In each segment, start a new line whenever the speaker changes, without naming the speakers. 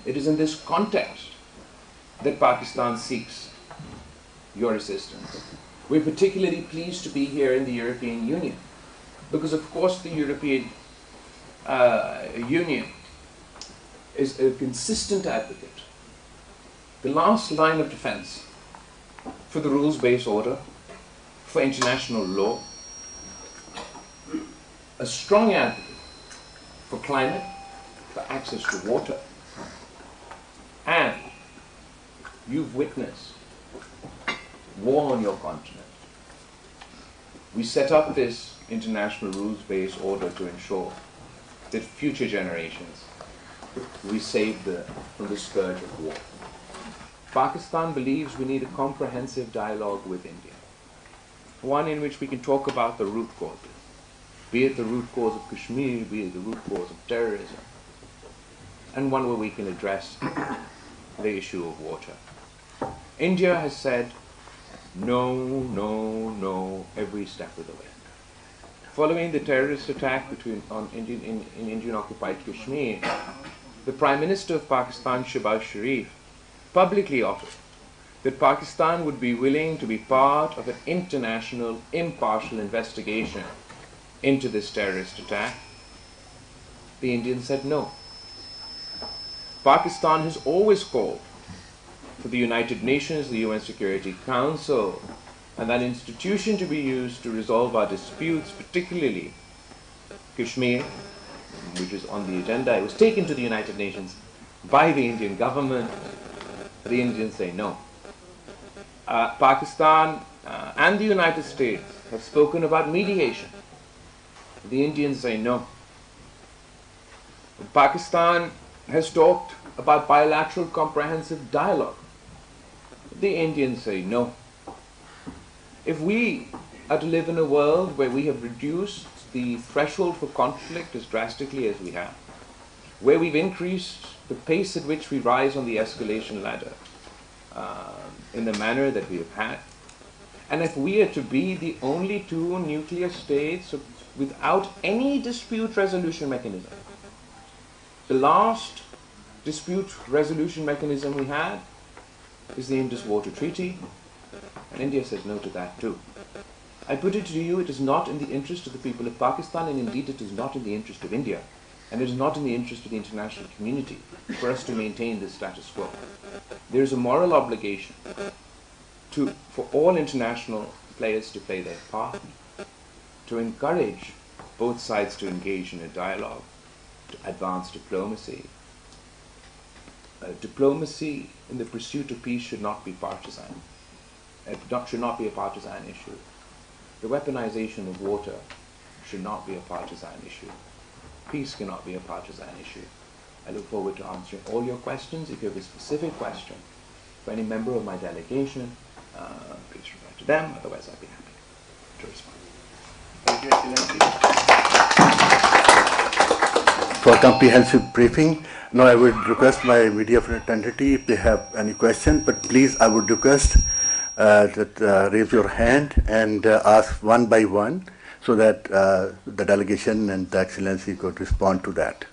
It is in this context that Pakistan seeks your assistance. We're particularly pleased to be here in the European Union because, of course, the European Union is a consistent advocate, the last line of defense for the rules-based order, for international law, a strong advocate for climate, for access to water, and you've witnessed war on your continent. We set up this international rules-based order to ensure that future generations we save from the scourge of war. Pakistan believes we need a comprehensive dialogue with India, one in which we can talk about the root causes, be it the root cause of Kashmir, be it the root cause of terrorism, and one where we can address the issue of water. India has said no, no, no every step of the way. Following the terrorist attack in Indian-occupied Kashmir, the Prime Minister of Pakistan, Shehbaz Sharif, publicly offered that Pakistan would be willing to be part of an international, impartial investigation into this terrorist attack. The Indians said no. Pakistan has always called for the United Nations, the UN Security Council, and that institution to be used to resolve our disputes, particularly Kashmir, which is on the agenda. It was taken to the United Nations by the Indian government. The Indians say no. Pakistan and the United States have spoken about mediation. The Indians say no. Pakistan has talked about bilateral comprehensive dialogue. The Indians say no. If we are to live in a world where we have reduced the threshold for conflict as drastically as we have, where we've increased the pace at which we rise on the escalation ladder in the manner that we have had, and if we are to be the only two nuclear states without any dispute resolution mechanism, the last dispute resolution mechanism we had is the Indus Water Treaty, and India says no to that too. I put it to you, it is not in the interest of the people of Pakistan, and indeed it is not in the interest of India, and it is not in the interest of the international community for us to maintain this status quo. There is a moral obligation for all international players to play their part, to encourage both sides to engage in a dialogue, to advance diplomacy. Diplomacy in the pursuit of peace should not be partisan. It should not be a partisan issue. The weaponization of water should not be a partisan issue. Peace cannot be a partisan issue. I look forward to answering all your questions. If you have a specific question for any member of my delegation, please refer to them. Otherwise, I'd be happy to respond. Thank you, Excellency.
For a comprehensive briefing. Now I would request my media fraternity if they have any question, but please I would request that raise your hand and ask one by one so that the delegation and the Excellency could respond to that.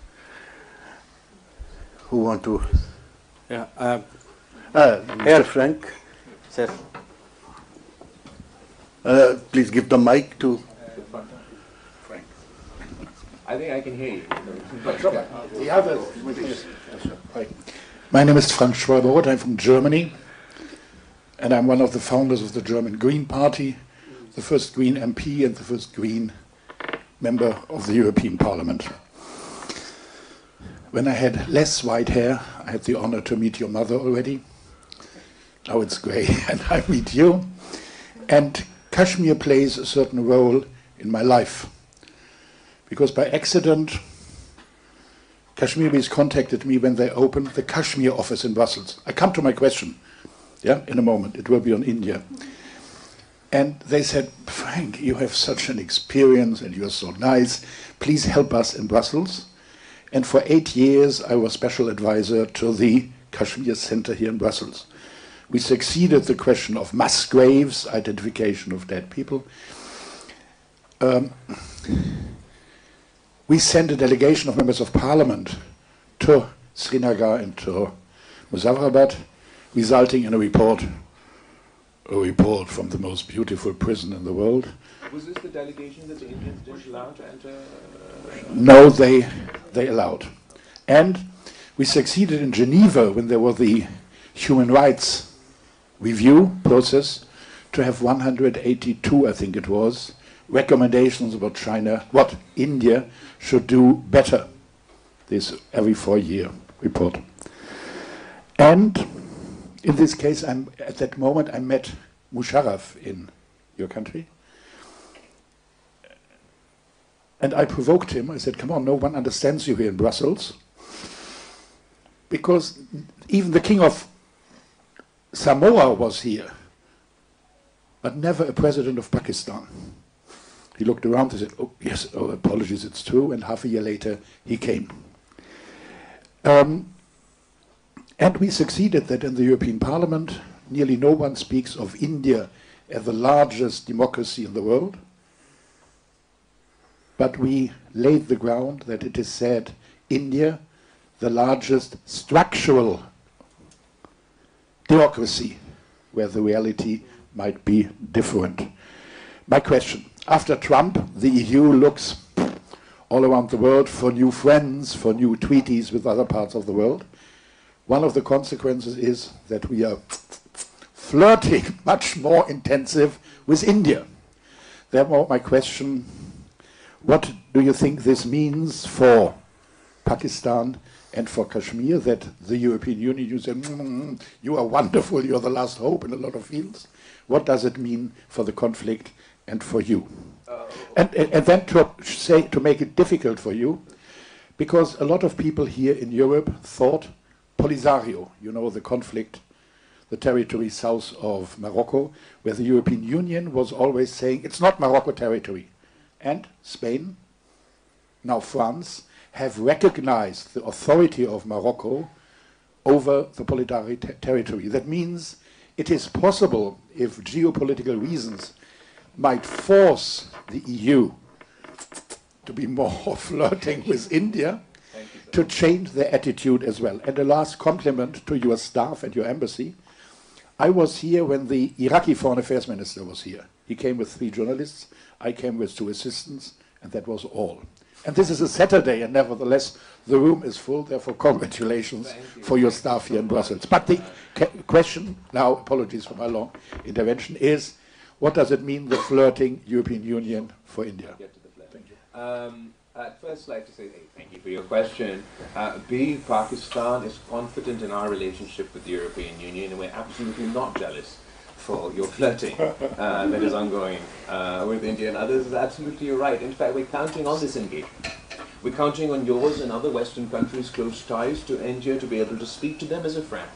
Who want to?
Yeah.
Mr. Frank.
Sir.
Please give the mic to
Frank. I think I can hear you.
My name is Frank Schwalbe-Roth. I'm from Germany, and I'm one of the founders of the German Green Party, the first Green MP and the first Green member of the European Parliament. When I had less white hair, I had the honor to meet your mother already. Now it's grey, and I meet you. And Kashmir plays a certain role in my life, because by accident, Kashmiris contacted me when they opened the Kashmir office in Brussels. I come to my question, in a moment. It will be on India. And they said, Frank, you have such an experience and you're so nice. Please help us in Brussels. And for 8 years, I was special advisor to the Kashmir Center here in Brussels. We succeeded the question of mass graves, identification of dead people. We sent a delegation of members of parliament to Srinagar and to Muzaffarabad, resulting in a report from the most beautiful prison in the world.
Was this the delegation that the Indians didn't allow to enter?
No, they allowed. And we succeeded in Geneva when there was the human rights review process to have 182, I think it was, recommendations about China, what India should do better. This every 4-year report. And in this case, at that moment, I met Musharraf in your country. And I provoked him. I said, come on, no one understands you here in Brussels. Because even the king of Samoa was here, but never a president of Pakistan. He looked around and said, oh, yes, oh, apologies, it's true. And half a year later, he came. And we succeeded that in the European Parliament, nearly no one speaks of India as the largest democracy in the world. But we laid the ground that it is said India, the largest structural democracy, where the reality might be different. My question, after Trump, the EU looks all around the world for new friends, for new treaties with other parts of the world. One of the consequences is that we are flirting much more intensive with India. Therefore, my question, what do you think this means for Pakistan and for Kashmir, that the European Union, you say, you are wonderful, you're the last hope in a lot of fields. What does it mean for the conflict and for you? And then to make it difficult for you, because a lot of people here in Europe thought Polisario, you know, the conflict, the territory south of Morocco, where the European Union was always saying, it's not Morocco territory. And Spain, now France, have recognized the authority of Morocco over the Polisario territory. That means it is possible, if geopolitical reasons might force the EU to be more flirting with India, to change their attitude as well. And a last compliment to your staff and your embassy. I was here when the Iraqi foreign affairs minister was here. He came with 3 journalists, I came with 2 assistants, and that was all. And this is a Saturday, and nevertheless, the room is full, therefore congratulations for your staff here in Brussels. But the question, now apologies for my long intervention, is what does it mean, the flirting European Union for India?
Thank you. I'd first like to say thank you for your question. Pakistan is confident in our relationship with the European Union, and we're absolutely not jealous for your flirting that is ongoing with India and others. Is absolutely right. In fact, we're counting on this engagement. We're counting on yours and other Western countries' close ties to India to be able to speak to them as a friend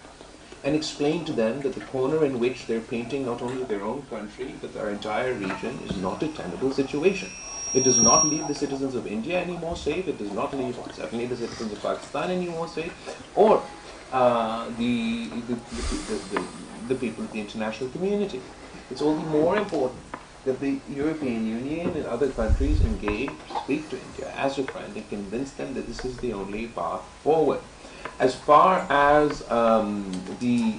and explain to them that the corner in which they're painting not only their own country but their entire region is not a tenable situation. It does not leave the citizens of India any more safe. It does not leave certainly the citizens of Pakistan any more safe, or the people of the international community. It's all the more important that the European Union and other countries engage, speak to India as a friend, and convince them that this is the only path forward. As far as the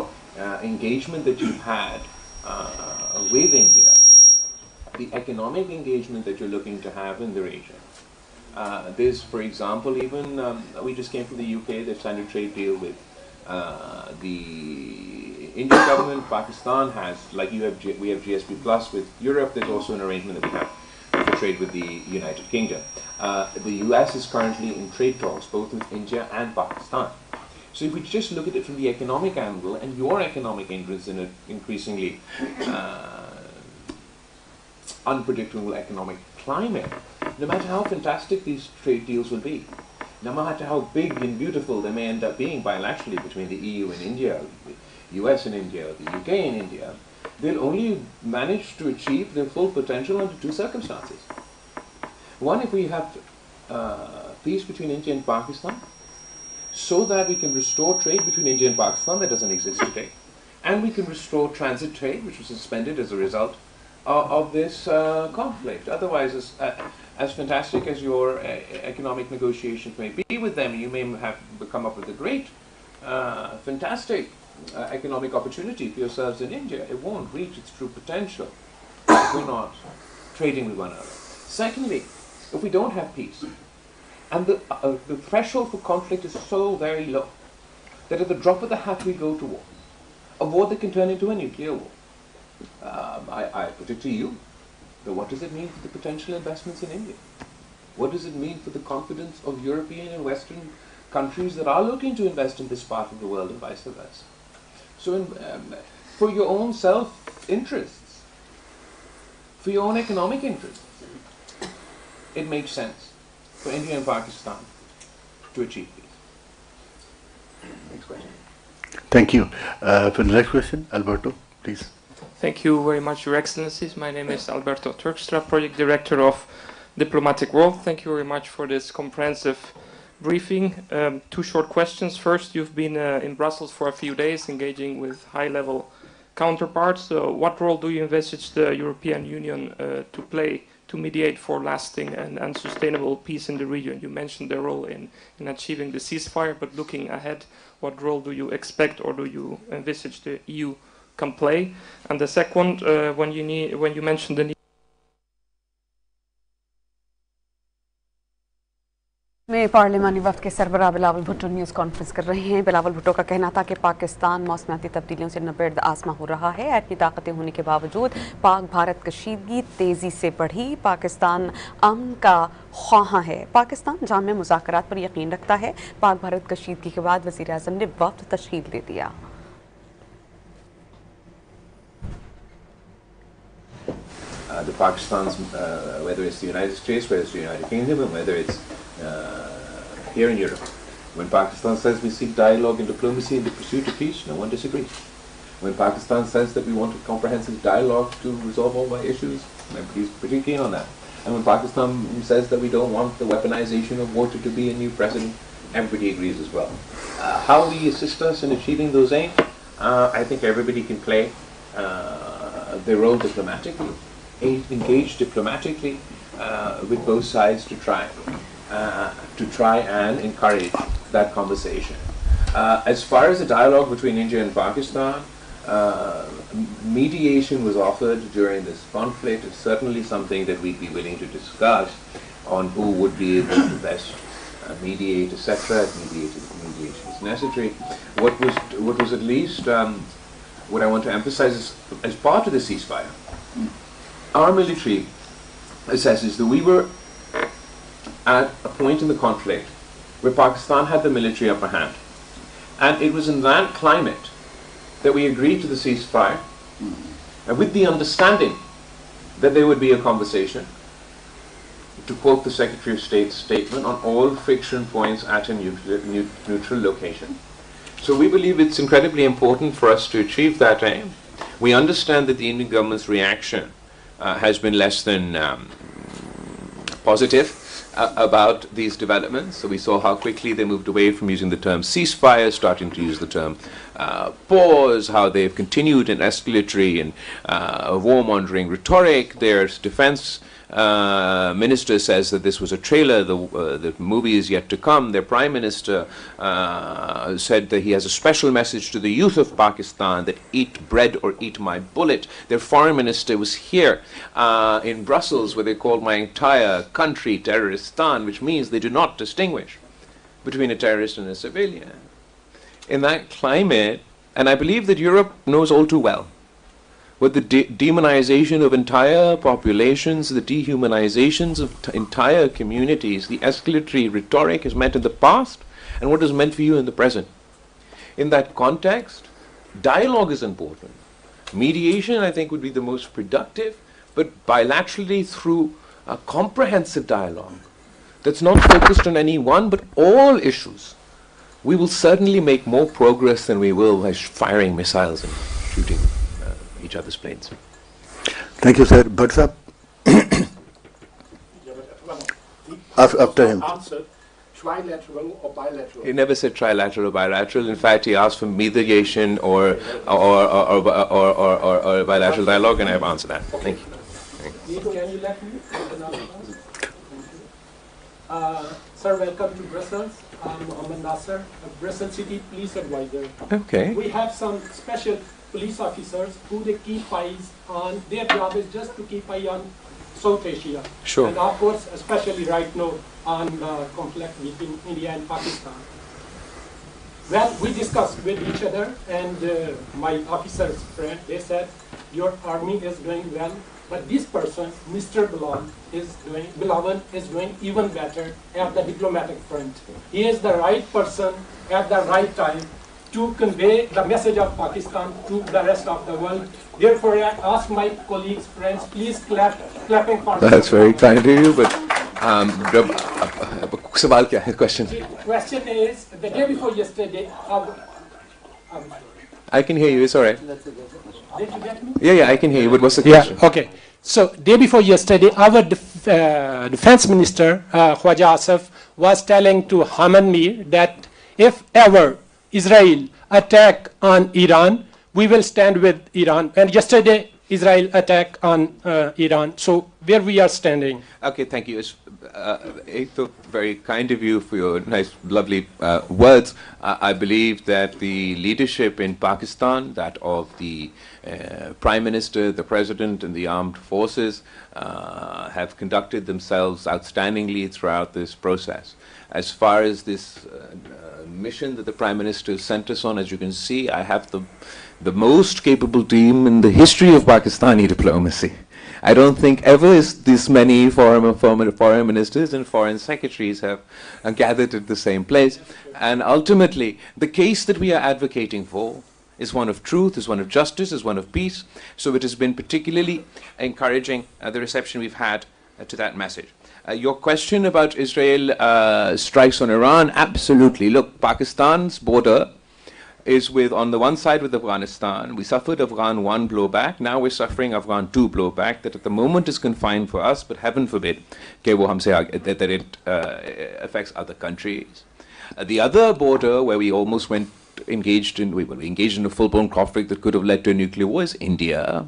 engagement that you've had with India, the economic engagement that you're looking to have in the region. There's, for example, even, we just came from the UK, they've signed a trade deal with the Indian government. Pakistan has, like we have GSP Plus with Europe. There's also an arrangement that we have for trade with the United Kingdom. The US is currently in trade talks, both with India and Pakistan. So if we just look at it from the economic angle, and your economic interest in an increasingly unpredictable economic climate, no matter how fantastic these trade deals will be, no matter how big and beautiful they may end up being bilaterally between the EU and India, the US and India, the UK and India, they'll only manage to achieve their full potential under 2 circumstances. One, if we have peace between India and Pakistan, so that we can restore trade between India and Pakistan that doesn't exist today, and we can restore transit trade, which was suspended as a result of this conflict. Otherwise, as fantastic as your economic negotiations may be with them, you may have come up with a great, fantastic economic opportunity for yourselves in India. It won't reach its true potential if we're not trading with one another. Secondly, if we don't have peace, and the threshold for conflict is so very low, that at the drop of the hat we go to war, a war that can turn into a nuclear war. I put it to you, that what does it mean for the potential investments in India? What does it mean for the confidence of European and Western countries that are looking to invest in this part of the world and vice versa? So for your own self-interests, for your own economic interests, it makes sense for India and Pakistan to achieve peace. Next question.
Thank you. For the next question, Alberto, please.
Thank you very much, Your Excellencies. My name is Alberto Turkstra, Project Director of Diplomatic World. Thank you very much for this comprehensive briefing. 2 short questions. First, you've been in Brussels for a few days engaging with high-level counterparts. What role do you envisage the European Union to play to mediate for lasting and sustainable peace in the region? You mentioned their role in achieving the ceasefire, but looking ahead, what role do you expect or do you envisage the EU can play? And the second, when you mentioned the need
में पार्लिमानी वक्त के सरबराह Bilawal Bhutto news conference कर रहे हैं। बिलावल भुट्टो का कहना था कि पाकिस्तान मौसमियाती तब्दीलियों से नबेड़ आसमा हो रहा है। एटमी ताकतें होने के बावजूद पाक भारत कशीदगी तेज़ी से बढ़ी। पाकिस्तान अमन का ख्वाह है। पाकिस्तान जामे मुज़ाकरात पर यकीन रखता है। पाक भारत कशीदगी के बाद वज़ीर आज़म ने वफ़द तश्कील दे दिया।
The Pakistan's, whether it's the United States, whether it's the United Kingdom, and whether it's here in Europe, when Pakistan says we seek dialogue and diplomacy in the pursuit of peace, no one disagrees. When Pakistan says that we want a comprehensive dialogue to resolve all our issues, everybody's pretty keen on that. And when Pakistan says that we don't want the weaponization of water to be a new precedent, everybody agrees as well. How will you assist us in achieving those aims? I think everybody can play their role diplomatically, engage diplomatically with both sides to try and encourage that conversation. As far as the dialogue between India and Pakistan, mediation was offered during this conflict. It's certainly something that we'd be willing to discuss on who would be able to best mediate, etc. Mediation is necessary. What was at least what I want to emphasize is, as part of the ceasefire, our military assesses that we were at a point in the conflict where Pakistan had the military upper hand. And it was in that climate that we agreed to the ceasefire, and with the understanding that there would be a conversation, to quote the Secretary of State's statement, on all friction points at a neutral location. So we believe it's incredibly important for us to achieve that aim. We understand that the Indian government's reaction has been less than positive about these developments. So we saw how quickly they moved away from using the term ceasefire, starting to use the term pause, how they've continued in escalatory and warmongering rhetoric. Their defense minister says that this was a trailer, the movie is yet to come. Their prime minister said that he has a special message to the youth of Pakistan, that eat bread or eat my bullet. Their foreign minister was here in Brussels, where they called my entire country Terroristan, which means they do not distinguish between a terrorist and a civilian. In that climate, and I believe that Europe knows all too well, with the demonization of entire populations, the dehumanizations of entire communities, the escalatory rhetoric has meant in the past and what is meant for you in the present. In that context, dialogue is important. Mediation, I think, would be the most productive, but bilaterally through a comprehensive dialogue that's not focused on any one but all issues, we will certainly make more progress than we will by firing missiles and shooting each other's planes.
Thank you, sir. Butts up. After him.
Answer, trilateral or bilateral?
He never said trilateral or bilateral. In fact, he asked for mediation or bilateral dialogue, and I have answered that. Thank you.
Please, can you let me? Sir, welcome to Brussels. I'm Mohammed Nasser, a Brussels City Police Advisor.
Okay.
We have some special police officers who they keep eyes on. Their job is just to keep eye on South Asia.
Sure.
And of course, especially right now on conflict between India and Pakistan. Well, we discussed with each other, and my officer's friend, they said, your army is doing well, but this person, Mr. Bilawal, is doing even better at the diplomatic front. He is the right person at the right time to convey the message of Pakistan to the rest of the world. Therefore, I ask my colleagues, friends, please clapping for
That's very kind of you, but सवाल क्या है? Question.
The question is, the day before yesterday,
I can hear you. It's all right.
did you get me?
Yeah, I can hear you. But what's the question?
Yeah, okay. So, day before yesterday, our defense minister, Khwaja Asif, was telling to Haman Mir that if ever Israel attack on Iran, we will stand with Iran. And yesterday, Israel attack on Iran. So, where we are standing?
Okay, thank you. It's very kind of you for your nice, lovely words. I believe that the leadership in Pakistan, that of the Prime Minister, the President, and the armed forces, have conducted themselves outstandingly throughout this process. As far as this mission that the Prime Minister sent us on, as you can see, I have the most capable team in the history of Pakistani diplomacy. I don't think ever this many foreign ministers and foreign secretaries have gathered at the same place. And ultimately, the case that we are advocating for is one of truth, is one of justice, is one of peace. So it has been particularly encouraging, the reception we've had to that message. Your question about Israel strikes on Iran, absolutely. Look, Pakistan's border is on the one side with Afghanistan. We suffered Afghan 1 blowback. Now we're suffering Afghan 2 blowback that at the moment is confined for us, but heaven forbid that it affects other countries. The other border where we almost engaged in a full-blown conflict that could have led to a nuclear war is India.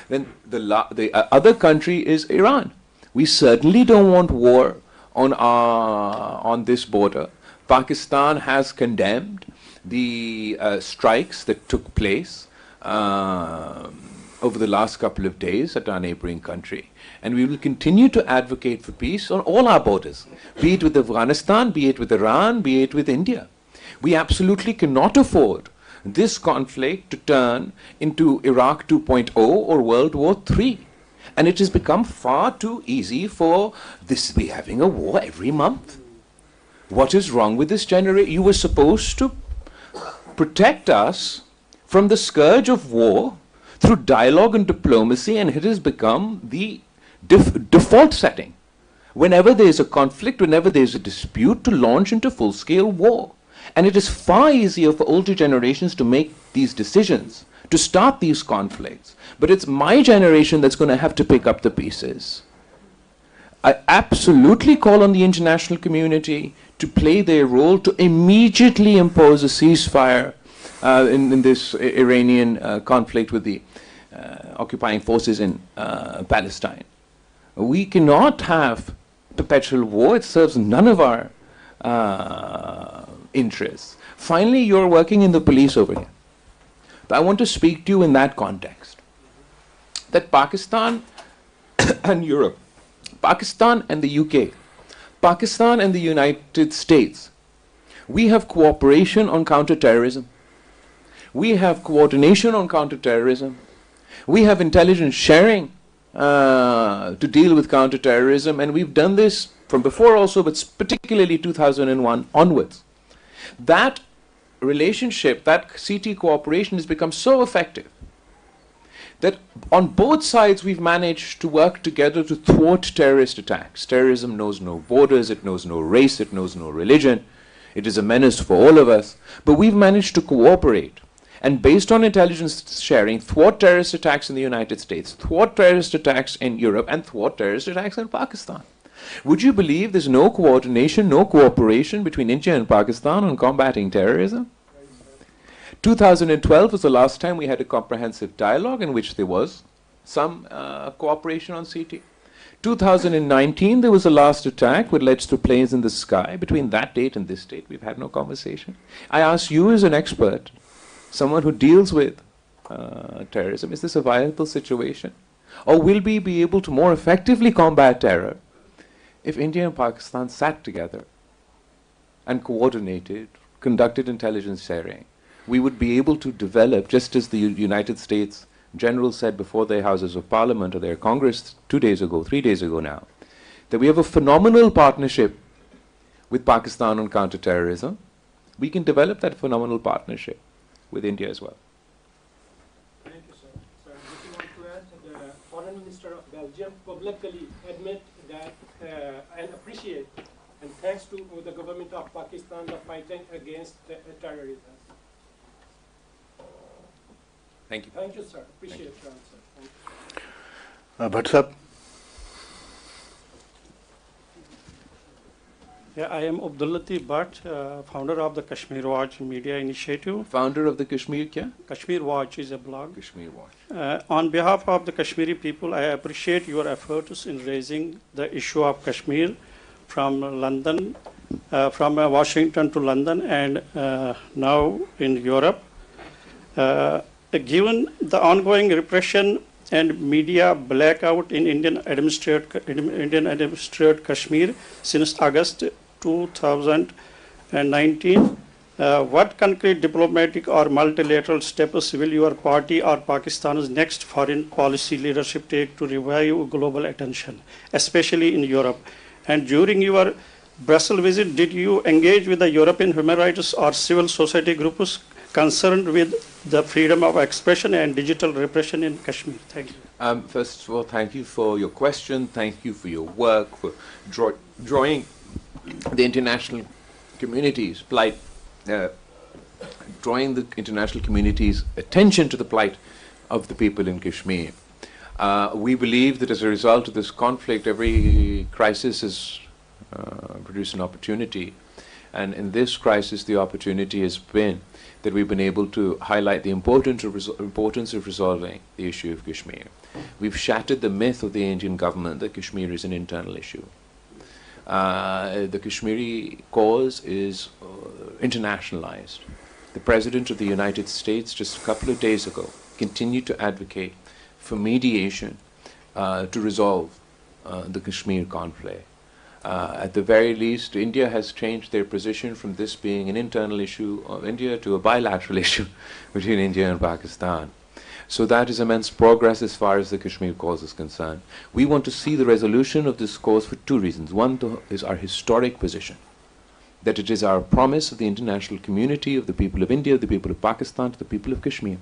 Then the other country is Iran. We certainly don't want war on this border. Pakistan has condemned the strikes that took place over the last couple of days at our neighboring country. And we will continue to advocate for peace on all our borders, be it with Afghanistan, be it with Iran, be it with India. We absolutely cannot afford this conflict to turn into Iraq 2.0 or World War III. And it has become far too easy for this to be having a war every month. What is wrong with this generation? You were supposed to protect us from the scourge of war through dialogue and diplomacy, and it has become the default setting. Whenever there is a conflict, whenever there is a dispute, to launch into full-scale war. And it is far easier for older generations to make these decisions, to start these conflicts. But it's my generation that's going to have to pick up the pieces. I absolutely call on the international community to play their role to immediately impose a ceasefire in this Iranian conflict with the occupying forces in Palestine. We cannot have perpetual war. It serves none of our interests. Finally, you're working in the police over here. But I want to speak to you in that context. That Pakistan and Europe, Pakistan and the UK, Pakistan and the United States, we have cooperation on counterterrorism. We have coordination on counterterrorism. We have intelligence sharing to deal with counterterrorism, and we've done this from before also, but particularly 2001 onwards. That relationship, that CT cooperation has become so effective that on both sides we've managed to work together to thwart terrorist attacks. Terrorism knows no borders, it knows no race, it knows no religion. It is a menace for all of us. But we've managed to cooperate, and based on intelligence sharing, thwart terrorist attacks in the United States, thwart terrorist attacks in Europe, and thwart terrorist attacks in Pakistan. Would you believe there's no coordination, no cooperation between India and Pakistan on combating terrorism? 2012 was the last time we had a comprehensive dialogue in which there was some cooperation on CT. 2019, there was a last attack with leads to planes in the sky. Between that date and this date, we've had no conversation. I ask you as an expert, someone who deals with terrorism, is this a viable situation? Or will we be able to more effectively combat terror if India and Pakistan sat together and coordinated, conducted intelligence sharing? We would be able to develop, just as the United States generals said before their Houses of Parliament or their Congress 2 days ago, 3 days ago now, that we have a phenomenal partnership with Pakistan on counterterrorism. We can develop that phenomenal partnership with India as well.
Thank you, sir. So, if you want to add, the Foreign Minister of Belgium publicly admit that and appreciate and thanks to the government of Pakistan for fighting against terrorism.
Thank you.
Thank you, sir. Appreciate your answer. Thank you.
Bhatt.
Yeah, I am Abdullatif Bhatt, founder of the Kashmir Watch Media Initiative.
Founder of the Kashmir kya?
Kashmir Watch is a blog.
Kashmir Watch.
On behalf of the Kashmiri people, I appreciate your efforts in raising the issue of Kashmir from London, from Washington to London, and now in Europe. Given the ongoing repression and media blackout in Indian administered Kashmir since August 2019, what concrete diplomatic or multilateral steps will your party or Pakistan's next foreign policy leadership take to revive global attention, especially in Europe? And during your Brussels visit, did you engage with the European human rights or civil society groups concerned with the freedom of expression and digital repression in Kashmir? Thank you.
First of all, thank you for your question. Thank you for your work, for drawing the international community's plight, drawing the international community's attention to the plight of the people in Kashmir. We believe that as a result of this conflict, every crisis has produced an opportunity. And in this crisis, the opportunity has been that we've been able to highlight the importance of resolving the issue of Kashmir. We've shattered the myth of the Indian government that Kashmir is an internal issue. The Kashmiri cause is internationalized. The President of the United States just a couple of days ago continued to advocate for mediation to resolve the Kashmir conflict. At the very least, India has changed their position from this being an internal issue of India to a bilateral issue between India and Pakistan. So that is immense progress as far as the Kashmir cause is concerned. We want to see the resolution of this cause for two reasons. One is our historic position, that it is our promise of the international community, of the people of India, of the people of Pakistan, to the people of Kashmir,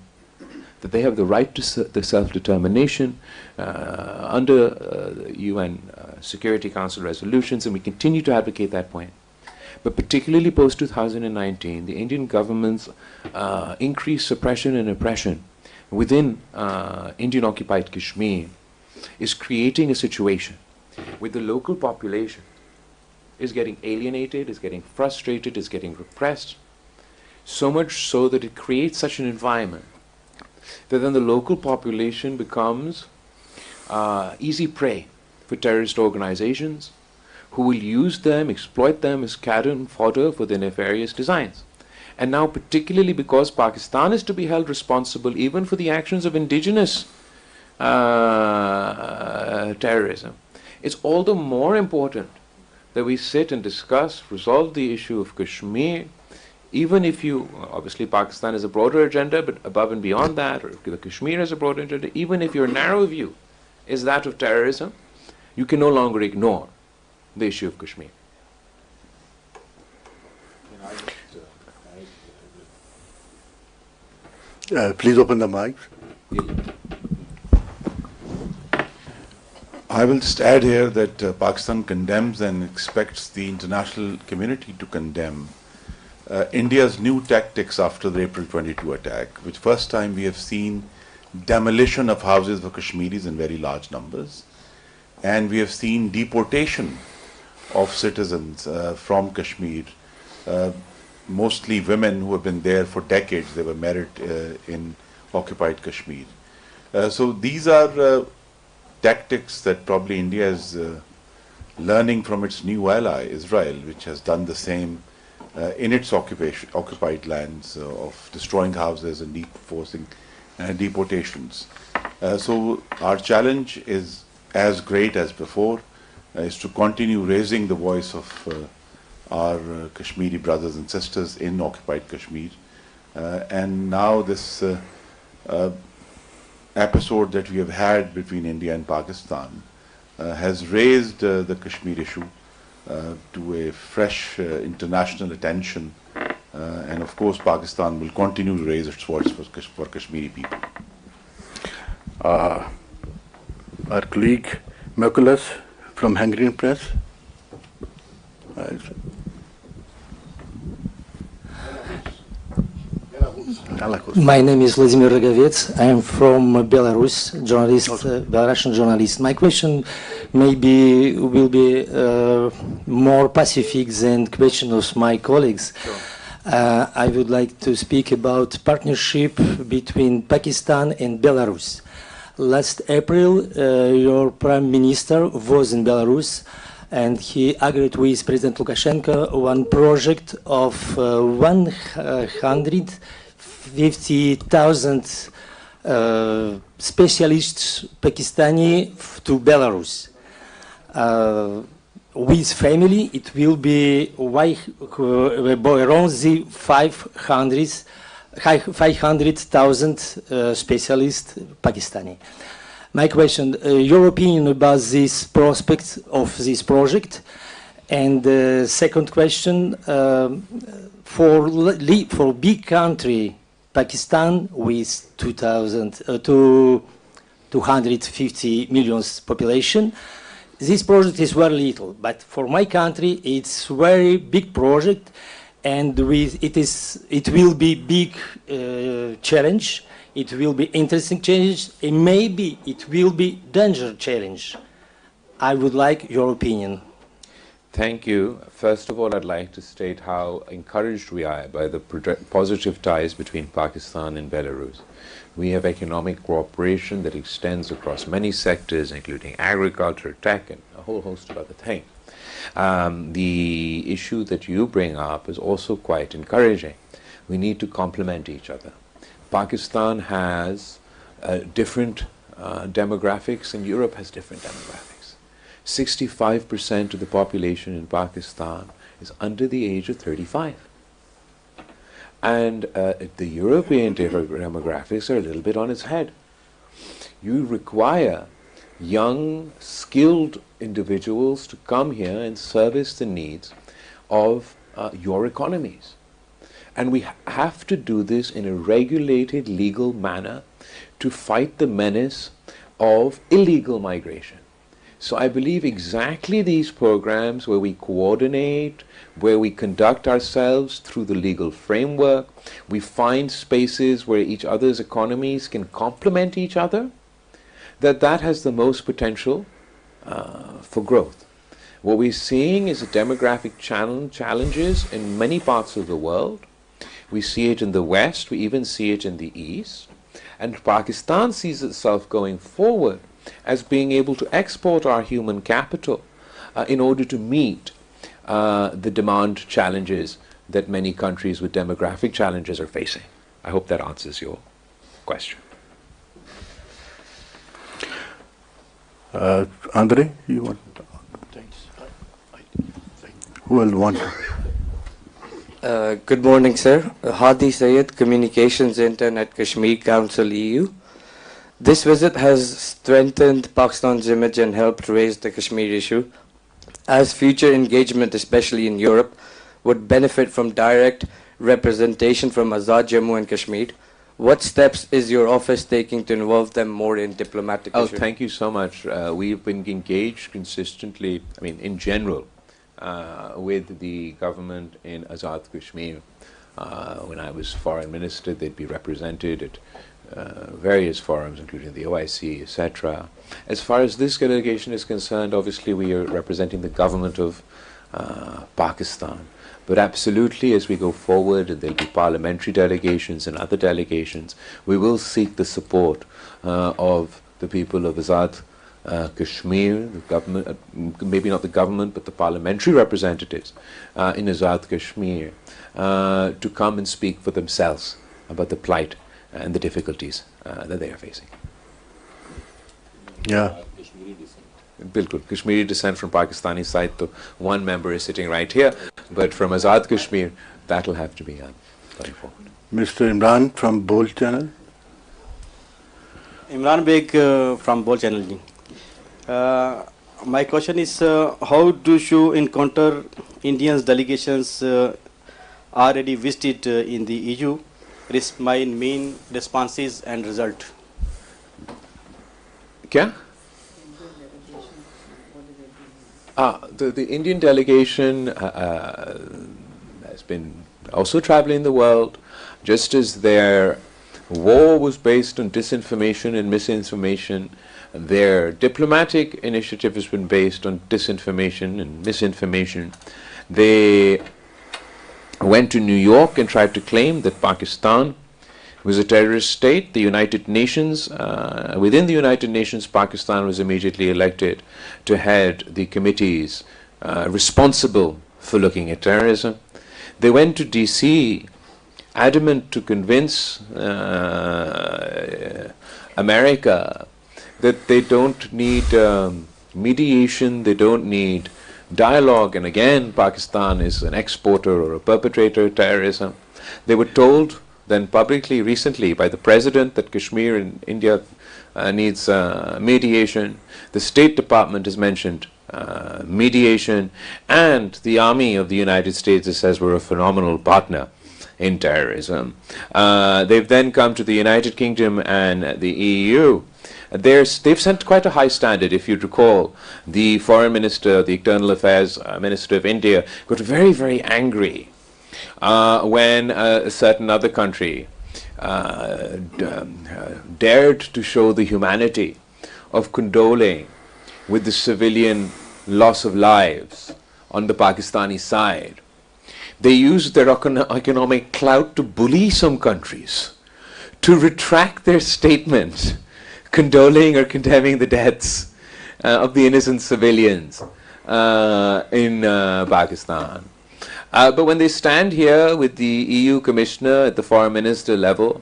that they have the right to the self-determination under the UN Security Council resolutions, and we continue to advocate that point. But particularly post-2019, the Indian government's increased suppression and oppression within Indian-occupied Kashmir is creating a situation where the local population is getting alienated, is getting frustrated, is getting repressed, so much so that it creates such an environment that then the local population becomes easy prey for terrorist organizations who will use them, exploit them as cannon fodder for their nefarious designs. And now, particularly because Pakistan is to be held responsible even for the actions of indigenous terrorism, it's all the more important that we sit and discuss, resolve the issue of Kashmir, even if you, obviously Pakistan has a broader agenda, but above and beyond that, or the Kashmir has a broader agenda, even if your narrow view is that of terrorism, you can no longer ignore the issue of Kashmir.
Please open the mic.
I will just add here that Pakistan condemns and expects the international community to condemn India's new tactics after the April 22 attack, which first time we have seen demolition of houses for Kashmiris in very large numbers, and we have seen deportation of citizens from Kashmir, mostly women who have been there for decades. They were married in occupied Kashmir. So these are tactics that probably India is learning from its new ally, Israel, which has done the same in its occupied lands of destroying houses and forcing deportations. So our challenge is as great as before, is to continue raising the voice of our Kashmiri brothers and sisters in occupied Kashmir. And now this episode that we have had between India and Pakistan has raised the Kashmir issue to a fresh international attention, and of course Pakistan will continue to raise its voice for Kashmiri people.
Our colleague Merkulas from Hungarian Press.
My name is Vladimir Rogovets. I am from Belarus, journalist, Belarusian journalist. My question will be more pacific than question of my colleagues.
Sure.
I would like to speak about partnership between Pakistan and Belarus. Last April, your Prime Minister was in Belarus, and he agreed with President Lukashenko one project of 150,000 specialists Pakistani to Belarus. With family, it will be around 500,000 specialists Pakistani. My question, your opinion about this prospect of this project? And second question, for big country, Pakistan with 250 million population, this project is very little. But for my country, it's very big project, and it will be big challenge. It will be interesting challenge, and maybe it will be danger challenge. I would like your opinion.
Thank you. First of all, I'd like to state how encouraged we are by the positive ties between Pakistan and Belarus. We have economic cooperation that extends across many sectors, including agriculture, tech, and a whole host of other things. The issue that you bring up is also quite encouraging. We need to complement each other. Pakistan has different demographics, and Europe has different demographics. 65% of the population in Pakistan is under the age of 35. And the European demographics are a little bit on its head. You require young, skilled individuals to come here and service the needs of your economies. And we have to do this in a regulated, legal manner to fight the menace of illegal migration. So I believe exactly these programs where we coordinate, where we conduct ourselves through the legal framework, we find spaces where each other's economies can complement each other, that has the most potential for growth. What we're seeing is a demographic challenges in many parts of the world. We see it in the West, we even see it in the East, and Pakistan sees itself going forward as being able to export our human capital in order to meet the demand challenges that many countries with demographic challenges are facing. I hope that answers your question.
Andre, you want? Thanks. Who will want?
Good morning, sir. Hadi Sayed, Communications Intern at Kashmir Council EU. This visit has strengthened Pakistan's image and helped raise the Kashmir issue. As future engagement, especially in Europe, would benefit from direct representation from Azad Jammu and Kashmir, what steps is your office taking to involve them more in diplomatic issues?
Thank you so much. We've been engaged consistently, in general, with the government in Azad Kashmir. When I was foreign minister, they'd be represented at various forums, including the OIC, etc. As far as this delegation is concerned, obviously we are representing the government of Pakistan. But absolutely, as we go forward, and there'll be parliamentary delegations and other delegations, we will seek the support of the people of Azad Kashmir, the government, maybe not the government, but the parliamentary representatives in Azad Kashmir, to come and speak for themselves about the plight and the difficulties that they are facing.
Yeah.
Bilkul. Kashmiri descent from Pakistani side, so one member is sitting right here, but from Azad Kashmir, that will have to be going forward.
Mr. Imran from Bold Channel.
Imran Beg from Bold Channel. My question is, how do you encounter Indians delegations already visited in the EU? My main responses and result.
Kya? The Indian delegation has been also traveling the world, just as their war was based on disinformation and misinformation. Their diplomatic initiative has been based on disinformation and misinformation. They went to New York and tried to claim that Pakistan was a terrorist state. The United Nations, within the United Nations, Pakistan was immediately elected to head the committees responsible for looking at terrorism. They went to DC, adamant to convince America that they don't need mediation, they don't need dialogue, and again, Pakistan is an exporter or a perpetrator of terrorism. They were told then publicly recently by the President that Kashmir in India needs mediation. The State Department has mentioned mediation, and the Army of the United States says we're a phenomenal partner in terrorism. They've then come to the United Kingdom and the EU. They've set quite a high standard. If you recall, the Foreign Minister, the External Affairs Minister of India, got very, very angry when a certain other country dared to show the humanity of condoling with the civilian loss of lives on the Pakistani side. They used their economic clout to bully some countries to retract their statement condoling or condemning the deaths of the innocent civilians in Pakistan. But when they stand here with the EU Commissioner at the Foreign Minister level,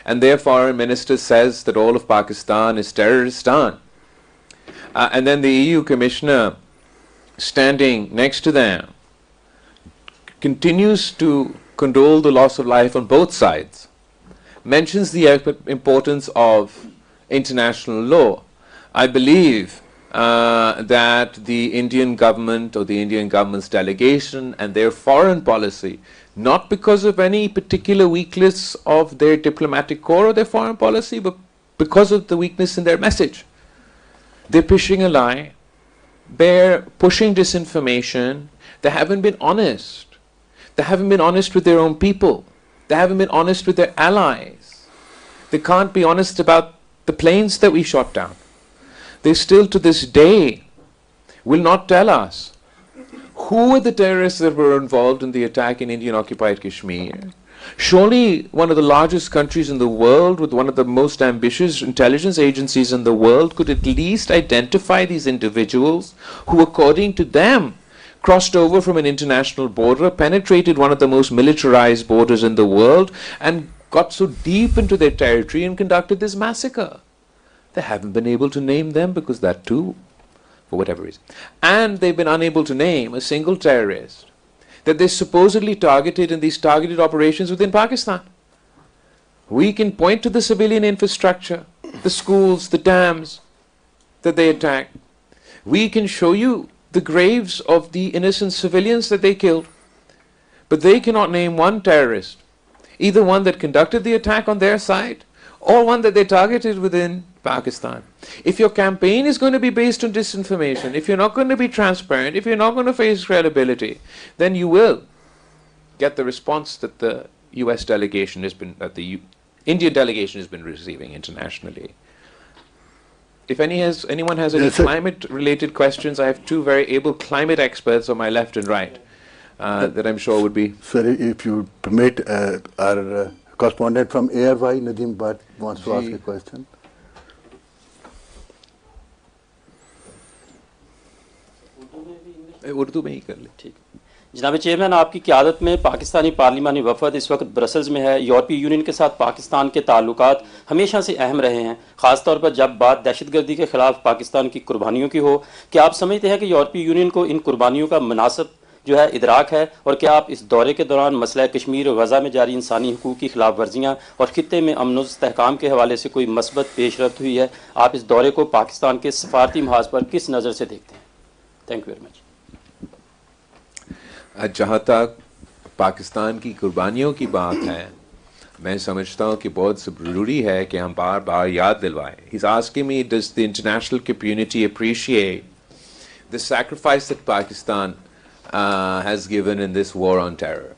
and their Foreign Minister says that all of Pakistan is terroristan, and then the EU Commissioner standing next to them continues to condole the loss of life on both sides, mentions the importance of international law, I believe that the Indian government or the Indian government's delegation and their foreign policy, not because of any particular weakness of their diplomatic corps or their foreign policy, but because of the weakness in their message. They're pushing a lie, they're pushing disinformation, they haven't been honest. They haven't been honest with their own people. They haven't been honest with their allies. They can't be honest about the planes that we shot down. They still to this day will not tell us who were the terrorists that were involved in the attack in Indian occupied Kashmir. Surely one of the largest countries in the world with one of the most ambitious intelligence agencies in the world could at least identify these individuals who, according to them, crossed over from an international border, penetrated one of the most militarized borders in the world, and got so deep into their territory and conducted this massacre. They haven't been able to name them because that too, for whatever reason. And they've been unable to name a single terrorist that they supposedly targeted in these targeted operations within Pakistan. We can point to the civilian infrastructure, the schools, the dams that they attacked. We can show you the graves of the innocent civilians that they killed. But they cannot name one terrorist, either one that conducted the attack on their side or one that they targeted within Pakistan. If your campaign is going to be based on disinformation, if you're not going to be transparent, if you're not going to face credibility, then you will get the response that the US delegation has been, that the Indian delegation has been receiving internationally. If anyone has any climate-related questions, I have two very able climate experts on my left and right. that I'm sure would be.
Sir, if you permit, our correspondent from ARY, Nadeem Bhatt, wants to ask a question.
Urdu में ही कर ले।
ठीक। जनाब chairman, आपकी क़यादत में पाकिस्तानी पार्लिमानी वफद इस वक्त Brussels में है। यूरोपीय यूनियन के साथ पाकिस्तान के ताल्लुकात हमेशा से अहम रहे हैं, ख़ास तौर पर जब बात दहशतगर्दी के ख़िलाफ़ पाकिस्तान की कुर्बानियों की हो। क्या आप समझते हैं कि यूरोपीय यूनियन को इन कुर्बानियों का मुनासिब जो है इदराक है, और क्या आप इस दौरे के दौरान मसला कश्मीर और गज़ा में जारी इंसानी हकूक़ की खिलाफ वर्जियाँ और खित्ते में अमन इस्तेहकाम के हवाले से कोई मस्बत पेशरफ्त हुई है? आप इस दौरे को पाकिस्तान के सफारती महाज पर किस नज़र से देखते हैं? Thank you very much.
जहाँ तक पाकिस्तान की कुर्बानियों की बात है, मैं समझता हूँ कि बहुत ज़रूरी है कि हम बार बार याद दिलवाएं। He's asking me, does the international community appreciate the sacrifice that Pakistan has given in this war on terror?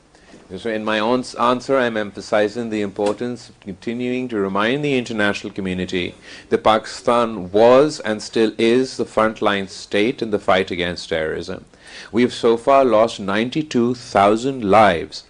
So in my own answer, I'm emphasizing the importance of continuing to remind the international community that Pakistan was and still is the frontline state in the fight against terrorism. We have so far lost 92,000 lives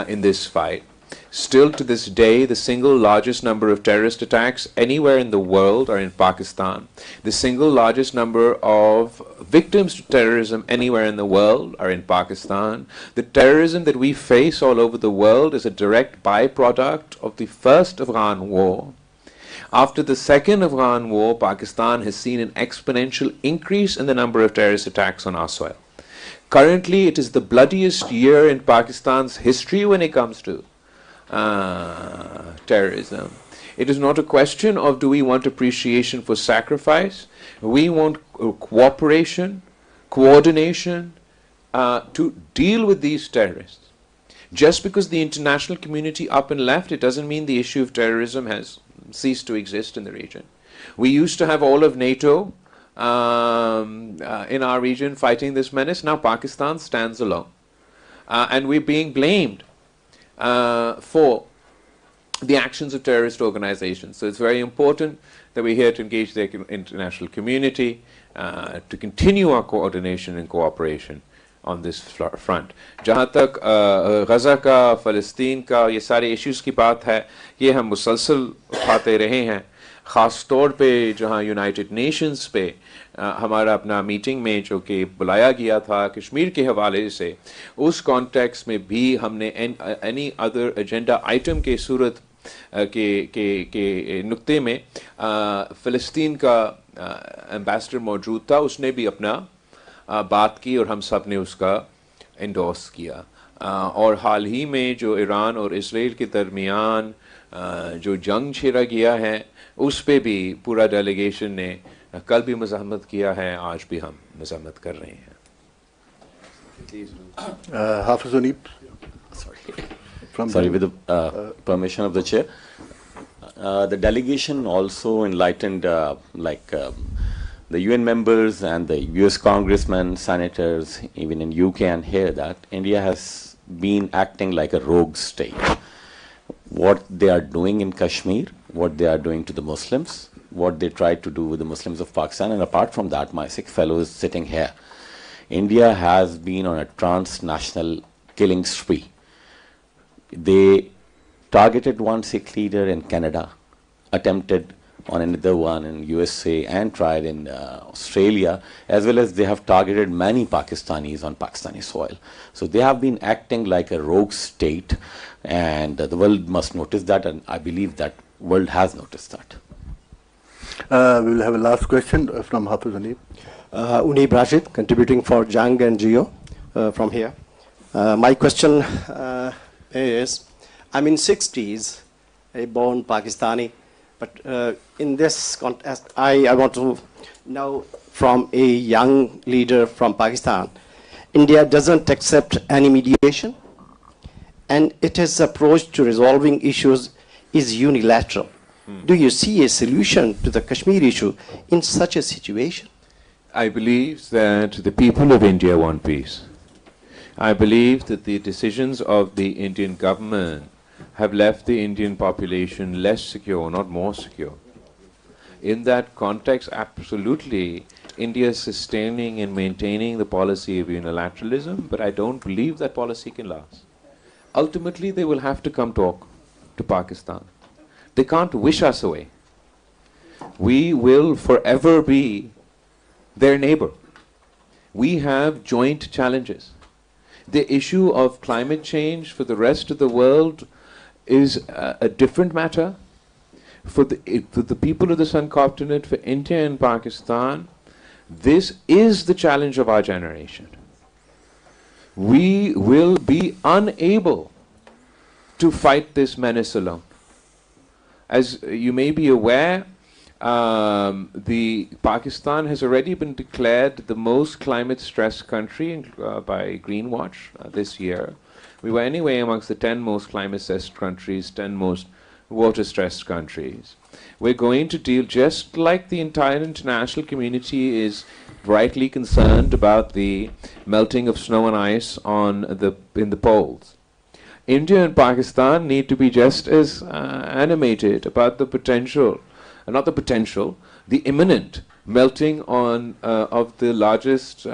in this fight. Still to this day, the single largest number of terrorist attacks anywhere in the world are in Pakistan. The single largest number of victims to terrorism anywhere in the world are in Pakistan. The terrorism that we face all over the world is a direct byproduct of the first Afghan war. After the second Afghan war, Pakistan has seen an exponential increase in the number of terrorist attacks on our soil. Currently, it is the bloodiest year in Pakistan's history when it comes to terrorism. It is not a question of do we want appreciation for sacrifice. We want cooperation, coordination to deal with these terrorists. Just because the international community up and left, it doesn't mean the issue of terrorism has ceased to exist in the region. We used to have all of NATO in our region fighting this menace. Now Pakistan stands alone. And we're being blamed for the actions of terrorist organizations. So it's very important that we're here to engage the international community to continue our coordination and cooperation on this front. जहाँ तक गज़ा का, फ़लस्तीन का, ये सारे issues की बात है, ये हम मुसलसल उठाते रहे हैं। ख़ास तौर पे जहाँ यूनाइटेड नेशंस पे हमारा अपना मीटिंग में जो कि बुलाया गया था कश्मीर के हवाले से, उस कॉन्टेक्स्ट में भी हमने एनी अदर एजेंडा आइटम के सूरत के नुक्ते में फ़लस्तीन का एम्बेसडर मौजूद था, उसने भी अपना बात की और हम सब ने उसका एंडोर्स किया। और हाल ही में जो ईरान और इसराइल के दरमियान जो जंग छेड़ा गया है, उस पे भी पूरा डेलीगेशन ने कल भी मज़ाहमत किया है, आज भी हम मज़ाहमत कर रहे हैं।
Hafiz Unib.
Sorry, with the permission of the chair. The delegation also enlightened the UN members and the US congressmen, senators, even in UK and here, that India has been acting like a rogue state. What they are doing in Kashmir, what they are doing to the Muslims, what they tried to do with the Muslims of Pakistan, and apart from that, my Sikh fellows sitting here. India has been on a transnational killing spree. They targeted one Sikh leader in Canada, attempted on another one in USA, and tried in Australia, as well as they have targeted many Pakistanis on Pakistani soil. So they have been acting like a rogue state, and the world must notice that, and I believe that world has noticed that.
We will have a last question from Hafiz Unib.
Unib Rashid, contributing for Jang and Geo from here. My question is, I'm in 60s, a born Pakistani, but in this context, I want to know from a young leader from Pakistan, India doesn't accept any mediation, and its approach to resolving issues is unilateral. Do you see a solution to the Kashmir issue in such a situation?
I believe that the people of India want peace. I believe that the decisions of the Indian government have left the Indian population less secure, not more secure. In that context, absolutely, that India is sustaining and maintaining the policy of unilateralism, but I don't believe that policy can last. Ultimately, they will have to come talk to Pakistan. They can't wish us away. We will forever be their neighbor. We have joint challenges. The issue of climate change for the rest of the world is a different matter. For the people of the subcontinent, for India and Pakistan, this is the challenge of our generation. We will be unable to fight this menace alone. As you may be aware, Pakistan has already been declared the most climate-stressed country by Greenwatch this year. We were anyway amongst the 10 most climate-stressed countries, 10 most water-stressed countries. We're going to deal, just like the entire international community is rightly concerned about the melting of snow and ice in the poles. India and Pakistan need to be just as animated about the potential, the imminent melting of the largest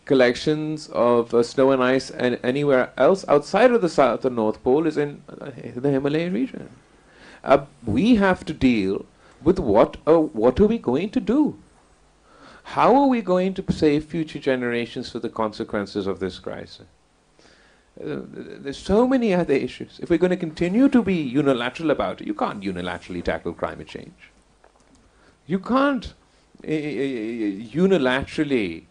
collections of snow and ice and anywhere else outside of the North Pole is in the Himalayan region. We have to deal with what are we going to do? How are we going to save future generations for the consequences of this crisis? There's so many other issues. If we're going to continue to be unilateral about it, you can't unilaterally tackle climate change. You can't unilaterally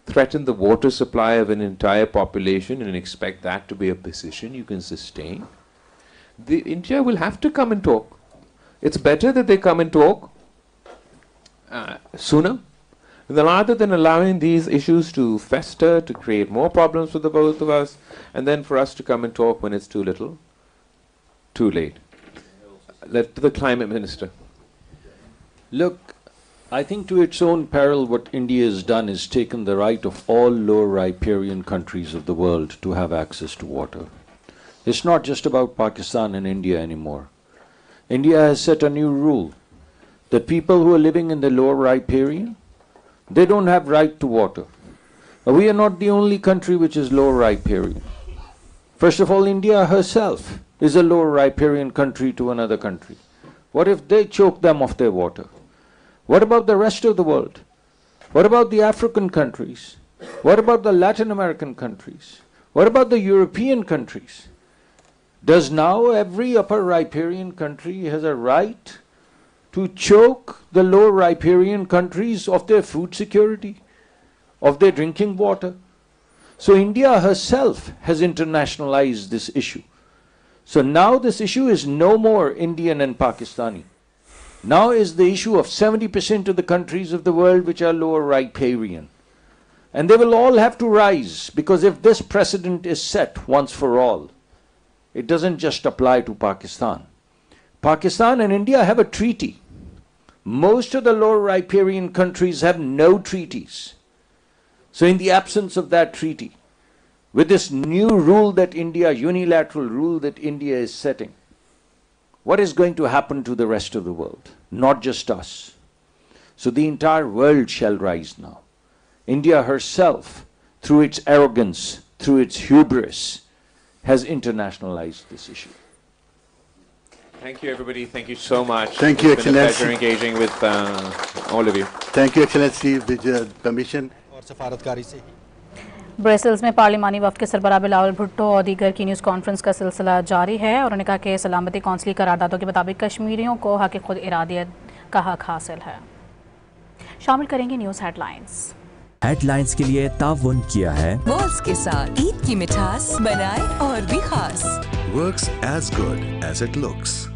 threaten the water supply of an entire population and expect that to be a position you can sustain. India will have to come and talk. It's better that they come and talk sooner, rather than allowing these issues to fester, to create more problems for the both of us, and then for us to come and talk when it's too little, too late. Let the Climate Minister.
Look, I think to its own peril what India has done is taken the right of all lower riparian countries of the world to have access to water. It's not just about Pakistan and India anymore. India has set a new rule that people who are living in the lower riparian, they don't have right to water. Now, we are not the only country which is lower riparian. First of all, India herself is a lower riparian country to another country. What if they choke them of their water? What about the rest of the world? What about the African countries? What about the Latin American countries? What about the European countries? Does now every upper riparian country has a right to choke the lower riparian countries of their food security, of their drinking water? So India herself has internationalized this issue. So now this issue is no more Indian and Pakistani. Now is the issue of 70% of the countries of the world which are lower riparian. And they will all have to rise, because if this precedent is set once for all, it doesn't just apply to Pakistan. Pakistan and India have a treaty. Most of the lower riparian countries have no treaties. So in the absence of that treaty, with this new rule that India, unilateral rule that India is setting, what is going to happen to the rest of the world? Not just us. So the entire world shall rise now. India herself, through its arrogance, through its hubris, has internationalized this issue.
Thank you, everybody. Thank you so much.
Thank you,
It's been a
Excellency.
pleasure engaging with all of you.
Thank you, Excellency, with your permission.
Brussels में पार्लिमानी वफ़द के सरबराह बिलावल भुट्टो और दीगर की news conference का सिलसिला जारी है और उन्होंने कहा कि सलामती कौंसली करारदादों के मुताबिक कश्मीरियों को हक़ खुद इरादियत का हक़ हासिल है। शामिल करेंगे न्यूज़ हेडलाइंस।
हेडलाइंस के लिए ताउन किया है
वर्क्स के साथ ईद की मिठास बनाए और भी खास।
Works as good as it looks.